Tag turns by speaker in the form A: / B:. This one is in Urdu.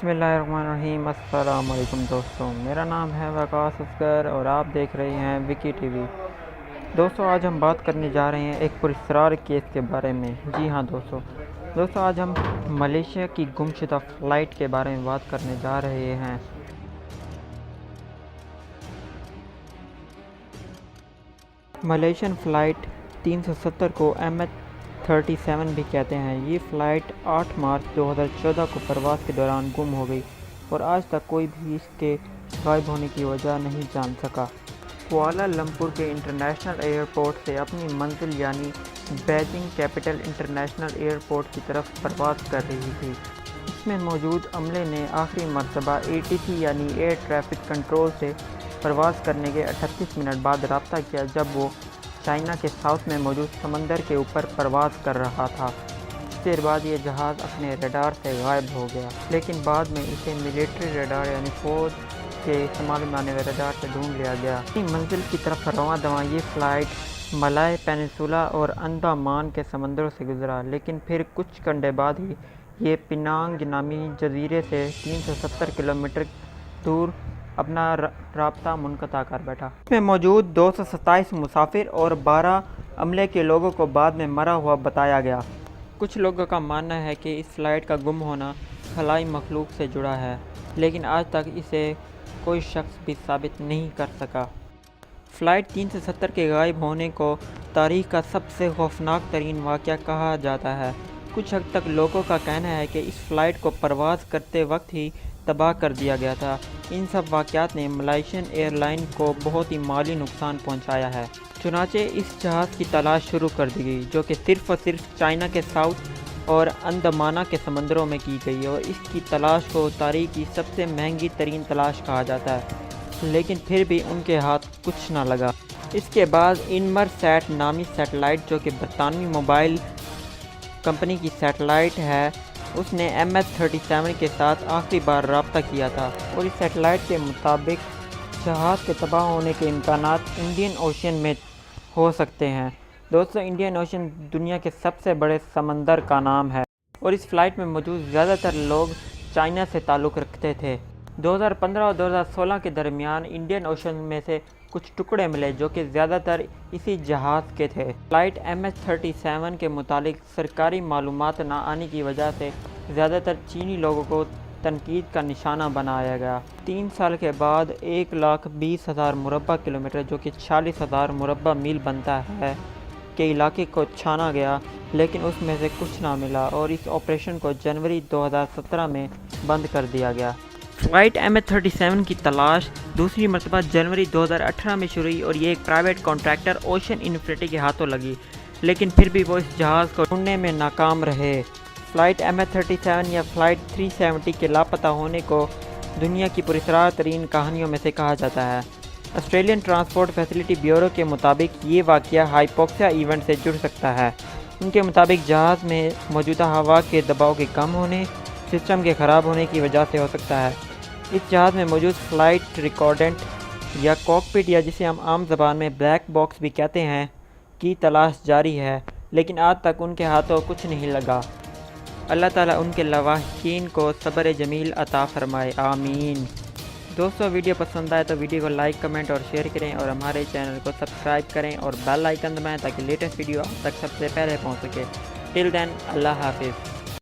A: بسم اللہ الرحمن الرحیم۔ السلام علیکم دوستوں، میرا نام ہے وقاص اصغر اور آپ دیکھ رہے ہیں وکی ٹی وی۔ دوستوں، آج ہم بات کرنے جا رہے ہیں ایک پراسرار کیس کے بارے میں۔ جی ہاں دوستوں، آج ہم ملیشیا کی گمشدہ فلائٹ کے بارے میں بات کرنے جا رہے ہیں۔ ملیشین فلائٹ 370 کو MH370 بھی کہتے ہیں۔ یہ فلائٹ 8 مارچ 2014 کو پرواز کے دوران گم ہو گئی اور آج تک کوئی بھی اس کے غائب ہونے کی وجہ نہیں جان سکا۔ کوالالمپور کے انٹرنیشنل ایئرپورٹ سے اپنی منزل یعنی بیجنگ کیپٹل انٹرنیشنل ایئرپورٹ کی طرف پرواز کر رہی تھی۔ اس میں موجود عملے نے آخری مرتبہ ATC یعنی ایئر ٹریفک کنٹرول سے پرواز کرنے کے 38 منٹ بعد رابطہ کیا جب وہ چائنا کے ساؤتھ میں موجود سمندر کے اوپر پرواز کر رہا تھا۔ کچھ دیر بعد یہ جہاز اپنے ریڈار سے غائب ہو گیا، لیکن بعد میں اسے ملٹری ریڈار یعنی فوج کے استعمال میں آنے والے ریڈار سے ڈھونڈ لیا گیا۔ اپنی منزل کی طرف رواں دواں یہ فلائٹ ملائے پیننسولا اور انڈامان کے سمندروں سے گزرا، لیکن پھر کچھ گھنٹے بعد ہی یہ پینانگ نامی جزیرے سے 370 کلومیٹر دور اپنا رابطہ منقطع کر بیٹھا۔ اس میں موجود 227 مسافر اور 12 عملے کے لوگوں کو بعد میں مرا ہوا بتایا گیا۔ کچھ لوگوں کا ماننا ہے کہ اس فلائٹ کا گم ہونا خلائی مخلوق سے جڑا ہے، لیکن آج تک اسے کوئی شخص بھی ثابت نہیں کر سکا۔ فلائٹ 370 کے غائب ہونے کو تاریخ کا سب سے خوفناک ترین واقعہ کہا جاتا ہے۔ کچھ حد تک لوگوں کا کہنا ہے کہ اس فلائٹ کو پرواز کرتے وقت ہی تباہ کر دیا گیا تھا۔ ان سب واقعات نے ملیشین ایئر لائن کو بہت ہی مالی نقصان پہنچایا ہے۔ چنانچہ اس جہاز کی تلاش شروع کر دی گئی، جو کہ صرف اور صرف چائنا کے ساؤتھ اور انڈمانا کے سمندروں میں کی گئی، اور اس کی تلاش کو تاریخ کی سب سے مہنگی ترین تلاش کہا جاتا ہے، لیکن پھر بھی ان کے ہاتھ کچھ نہ لگا۔ اس کے بعد انمر سیٹ نامی سیٹلائٹ، جو کہ برطانوی موبائل کمپنی کی سیٹلائٹ ہے، اس نے MH370 کے ساتھ آخری بار رابطہ کیا تھا، اور اس سیٹلائٹ کے مطابق جہاز کے تباہ ہونے کے امکانات انڈین اوشین میں ہو سکتے ہیں۔ دوستوں، انڈین اوشین دنیا کے سب سے بڑے سمندر کا نام ہے، اور اس فلائٹ میں موجود زیادہ تر لوگ چائنا سے تعلق رکھتے تھے۔ 2015 اور 2016 کے درمیان انڈین اوشین میں سے کچھ ٹکڑے ملے جو کہ زیادہ تر اسی جہاز کے تھے۔ فلائٹ MH370 کے متعلق سرکاری معلومات نہ آنے کی وجہ سے زیادہ تر چینی لوگوں کو تنقید کا نشانہ بنایا گیا۔ 3 سال کے بعد 1,20,000 مربع کلومیٹر، جو کہ 40,000 مربع میل بنتا ہے، کے علاقے کو چھانا گیا، لیکن اس میں سے کچھ نہ ملا، اور اس آپریشن کو جنوری 2017 میں بند کر دیا گیا۔ فلائٹ MH370 کی تلاش دوسری مرتبہ جنوری 2018 میں شروع ہوئی، اور یہ ایک پرائیویٹ کانٹریکٹر اوشین انفینٹی کے ہاتھوں لگی، لیکن پھر بھی وہ اس جہاز کو ڈھونڈنے میں ناکام رہے۔ فلائٹ MH370 یا فلائٹ 370 کے لاپتہ ہونے کو دنیا کی پراسرار ترین کہانیوں میں سے کہا جاتا ہے۔ آسٹریلین ٹرانسپورٹ فیسلٹی بیورو کے مطابق یہ واقعہ ہائپوکسیا ایونٹ سے جڑ سکتا ہے۔ ان کے مطابق جہاز میں موجودہ ہوا کے دباؤ کے کم ہونے، سسٹم کے خراب ہونے کی وجہ سے ہو سکتا ہے۔ اس جہاز میں موجود فلائٹ ریکارڈنٹ یا کاکپٹ، یا جسے ہم عام زبان میں بلیک باکس بھی کہتے ہیں، کی تلاش جاری ہے، لیکن آج تک ان کے ہاتھوں کچھ نہیں لگا۔ اللہ تعالیٰ ان کے لواحقین کو صبر جمیل عطا فرمائے، آمین۔ دوستو، ویڈیو پسند آئے تو ویڈیو کو لائک، کمنٹ اور شیئر کریں، اور ہمارے چینل کو سبسکرائب کریں اور بیل آئیکن دبائیں تاکہ لیٹسٹ ویڈیو آپ تک سب سے پہلے پہنچ سکے۔ ٹل دین، اللہ حافظ۔